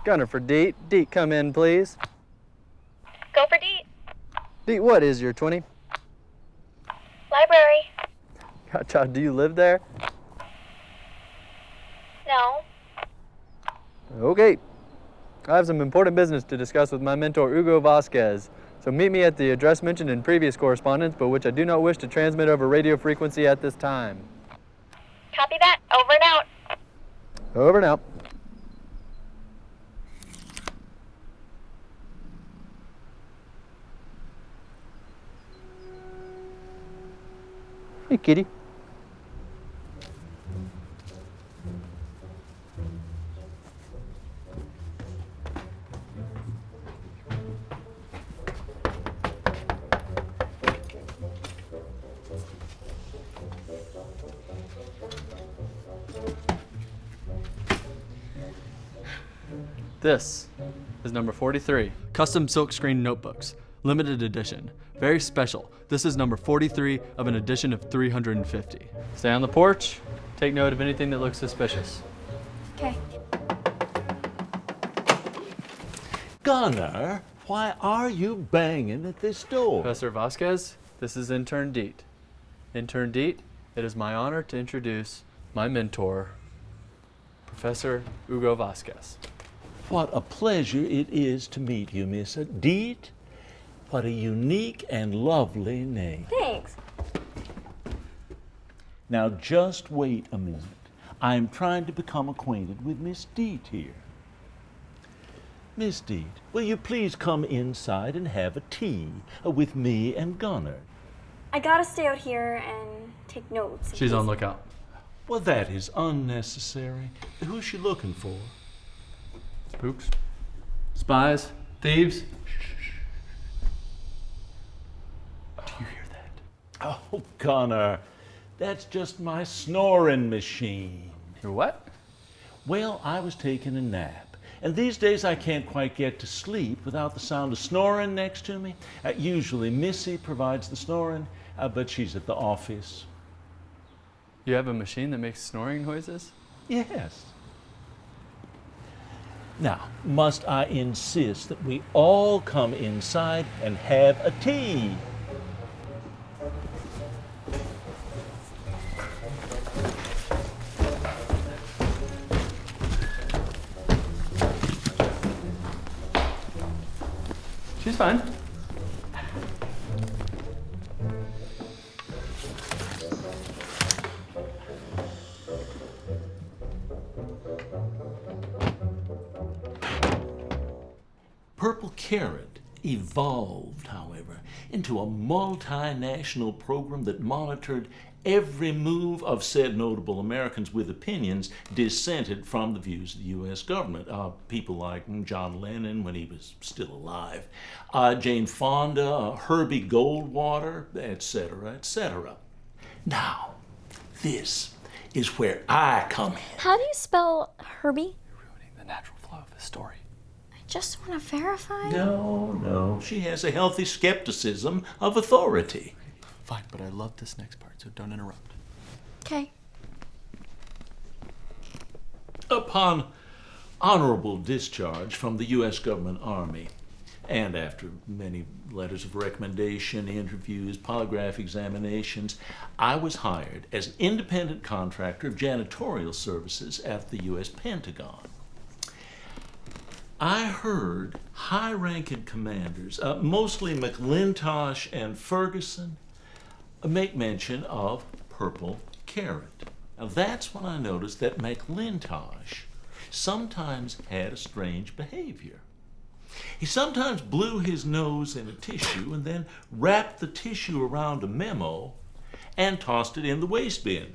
Gunner for Deet. Deet, come in, please. Go for Deet. Deet, what is your 20? Library. Gotcha. Do you live there? No. Okay. I have some important business to discuss with my mentor, Hugo Vasquez. So meet me at the address mentioned in previous correspondence, but which I do not wish to transmit over radio frequency at this time. Copy that. Over and out. Over and out. Hey, kitty. This is number 43. Custom silkscreen notebooks. Limited edition. Very special. This is number 43 of an edition of 350. Stay on the porch. Take note of anything that looks suspicious. Okay. Gunner, why are you banging at this door? Professor Vasquez, this is Intern Deet. Intern Deet, it is my honor to introduce my mentor, Professor Hugo Vasquez. What a pleasure it is to meet you, Miss Deet. What a unique and lovely name. Thanks. Now just wait a minute. I'm trying to become acquainted with Miss Deet here. Miss Deet, will you please come inside and have a tea with me and Gunner? I gotta stay out here and take notes. She's on lookout. Well, that is unnecessary. Who's she looking for? Spooks? Spies? Thieves? Do you hear that? Oh, Gunner, that's just my snoring machine. Your what? Well, I was taking a nap, and these days I can't quite get to sleep without the sound of snoring next to me. Usually Missy provides the snoring, but she's at the office. You have a machine that makes snoring noises? Yes. Now, must I insist that we all come inside and have a tea? She's fine. Purple Carrot evolved, however, into a multinational program that monitored every move of said notable Americans with opinions dissented from the views of the U.S. government. People like John Lennon when he was still alive, Jane Fonda, Herbie Goldwater, etc., etc. Now, this is where I come in. How do you spell Herbie? You're ruining the natural flow of the story. I just want to verify. No, she has a healthy skepticism of authority. Fine, but I love this next part, so don't interrupt. Okay. Upon honorable discharge from the U.S. government Army, and after many letters of recommendation, interviews, polygraph examinations, I was hired as an independent contractor of janitorial services at the U.S. Pentagon. I heard high-ranking commanders, mostly McClintosh and Ferguson, make mention of Purple Carrot. Now that's when I noticed that McClintosh sometimes had a strange behavior. He sometimes blew his nose in a tissue and then wrapped the tissue around a memo and tossed it in the waste bin.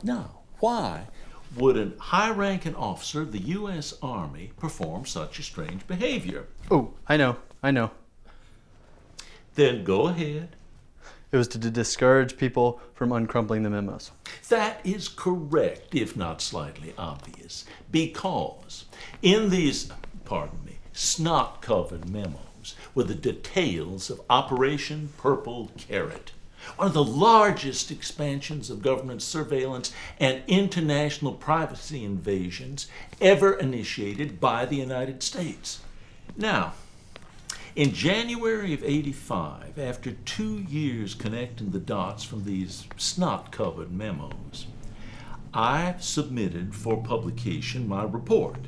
Now, why would a high-ranking officer of the U.S. Army perform such a strange behavior? Oh, I know. Then go ahead. It was to discourage people from uncrumpling the memos. That is correct, if not slightly obvious, because in these, snot-covered memos were the details of Operation Purple Carrot, one of the largest expansions of government surveillance and international privacy invasions ever initiated by the United States. Now, in January of '85, after 2 years connecting the dots from these snot-covered memos, I submitted for publication my report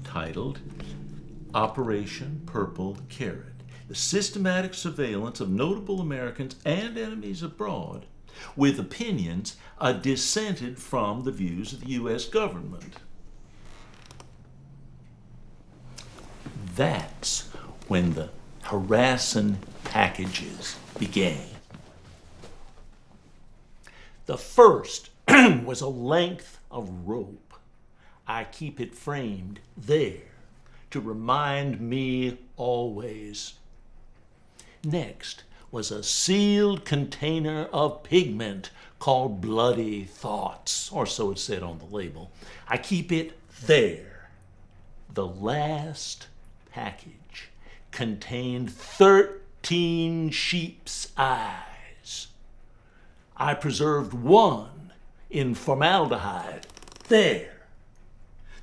titled Operation Purple Carrot, the systematic surveillance of notable Americans and enemies abroad with opinions dissented from the views of the U.S. government. That's when the harassing packages began. The first was a length of rope. I keep it framed there to remind me always. Next was a sealed container of pigment called Bloody Thoughts, or so it said on the label. I keep it there. The last package contained 13 sheep's eyes. I preserved one in formaldehyde there.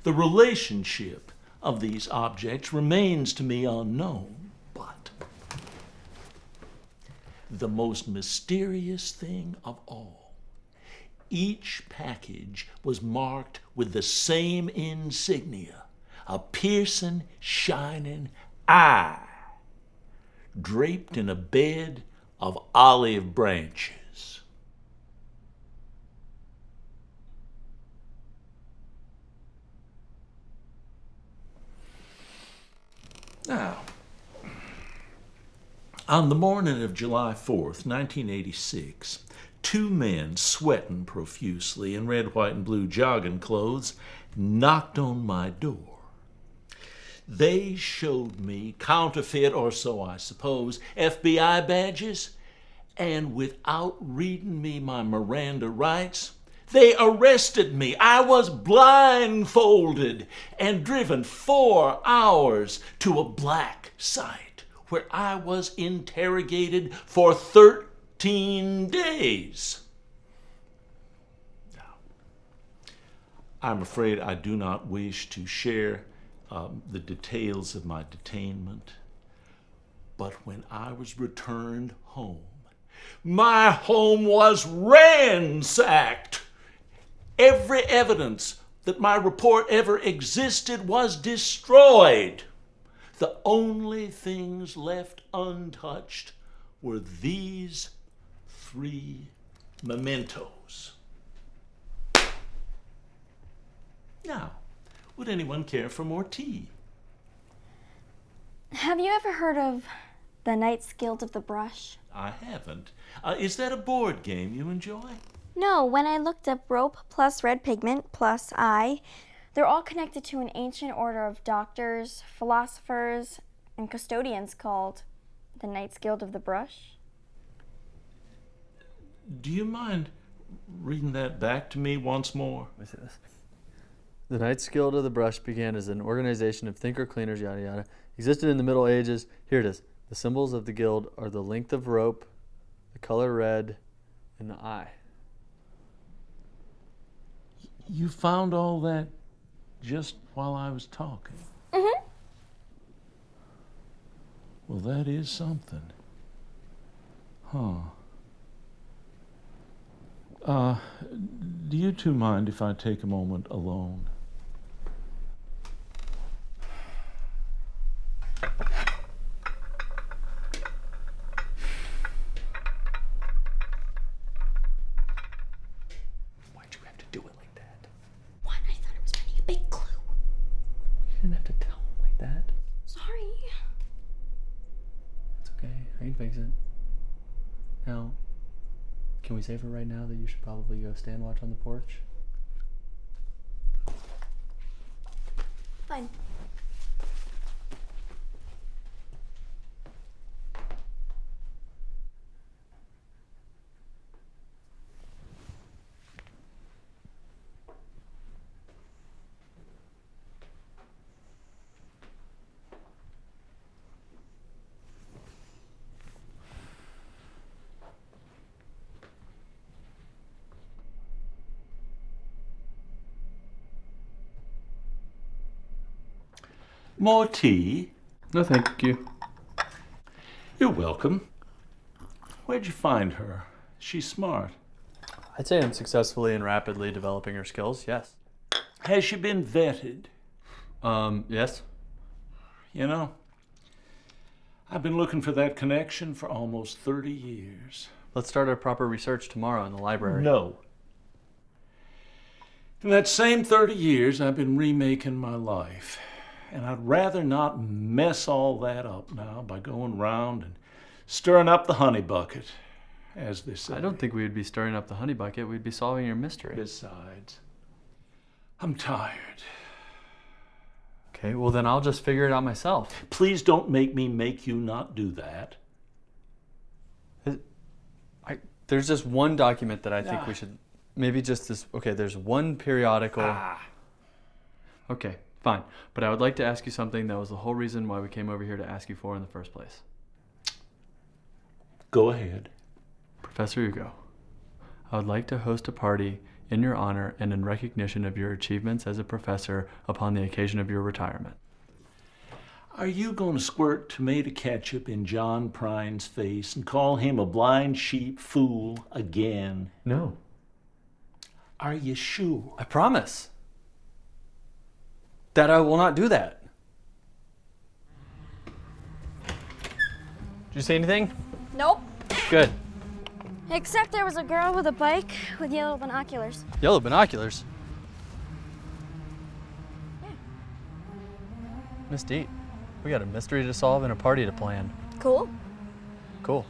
The relationship of these objects remains to me unknown, but the most mysterious thing of all, each package was marked with the same insignia, a piercing, shining eye draped in a bed of olive branches. Now, on the morning of July 4th, 1986, two men sweating profusely in red, white, and blue jogging clothes knocked on my door. They showed me counterfeit, or so I suppose, FBI badges, and without reading me my Miranda rights, they arrested me. I was blindfolded and driven 4 hours to a black site where I was interrogated for 13 days. Now, I'm afraid I do not wish to share the details of my detainment, but when I was returned home, my home was ransacked. Every evidence that my report ever existed was destroyed. The only things left untouched were these 3 mementos. Now, would anyone care for more tea? Have you ever heard of the Knights Guild of the Brush? I haven't. Is that a board game you enjoy? No, when I looked up rope plus red pigment plus eye, they're all connected to an ancient order of doctors, philosophers, and custodians called the Knights Guild of the Brush. Do you mind reading that back to me once more? The Knights Guild of the Brush began as an organization of thinker cleaners, yada yada. Existed in the Middle Ages. Here it is. The symbols of the guild are the length of rope, the color red, and the eye. You found all that just while I was talking? Mm-hmm. Well, that is something. Do you two mind if I take a moment alone? Why'd you have to do it like that? What? I thought I was finding a big clue. You didn't have to tell him like that. Sorry. It's okay. I can fix it. Now, can we say for right now that you should probably go stand watch on the porch? Fine. More tea? No, thank you. You're welcome. Where'd you find her? She's smart. I'd say I'm successfully and rapidly developing her skills, yes. Has she been vetted? Yes. You know, I've been looking for that connection for almost 30 years. Let's start our proper research tomorrow in the library. No. In that same 30 years, I've been remaking my life. And I'd rather not mess all that up now by going round and stirring up the honey bucket, as they say. I don't think we would be stirring up the honey bucket. We'd be solving your mystery. Besides, I'm tired. Okay, well then I'll just figure it out myself. Please don't make me make you not do that. There's just one document that I think we should, maybe just this, okay, there's one periodical. Okay, fine. But I would like to ask you something that was the whole reason why we came over here to ask you for in the first place. Go ahead. Professor Hugo, I would like to host a party in your honor and in recognition of your achievements as a professor upon the occasion of your retirement. Are you going to squirt tomato ketchup in John Prine's face and call him a blind sheep fool again? No. Are you sure? I promise that I will not do that. Did you say anything? Nope. Good. Except there was a girl with a bike with yellow binoculars. Yellow binoculars? Yeah. Miss Deet, we got a mystery to solve and a party to plan. Cool. Cool.